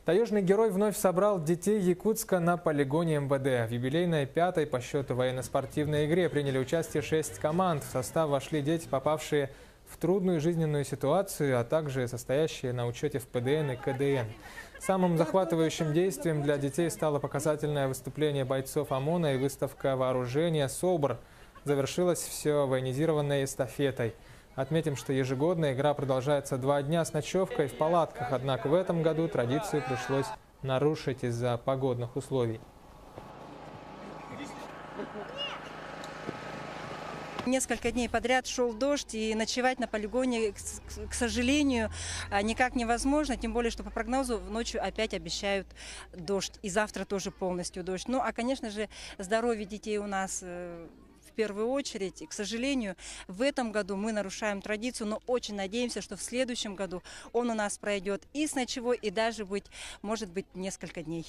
Таежный герой вновь собрал детей Якутска на полигоне МВД. В юбилейной пятой по счету военно-спортивной игре приняли участие 6 команд. В состав вошли дети, попавшие в трудную жизненную ситуацию, а также состоящие на учете в ПДН и КДН. Самым захватывающим действием для детей стало показательное выступление бойцов ОМОНа и выставка вооружения «СОБР». Завершилось все военизированной эстафетой. Отметим, что ежегодно игра продолжается 2 дня с ночевкой в палатках, однако в этом году традицию пришлось нарушить из-за погодных условий. Несколько дней подряд шел дождь, и ночевать на полигоне, к сожалению, никак невозможно. Тем более, что по прогнозу ночью опять обещают дождь. И завтра тоже полностью дождь. Ну, а, конечно же, здоровье детей у нас в первую очередь. И, к сожалению, в этом году мы нарушаем традицию, но очень надеемся, что в следующем году он у нас пройдет и с ночевой, и даже может быть, несколько дней.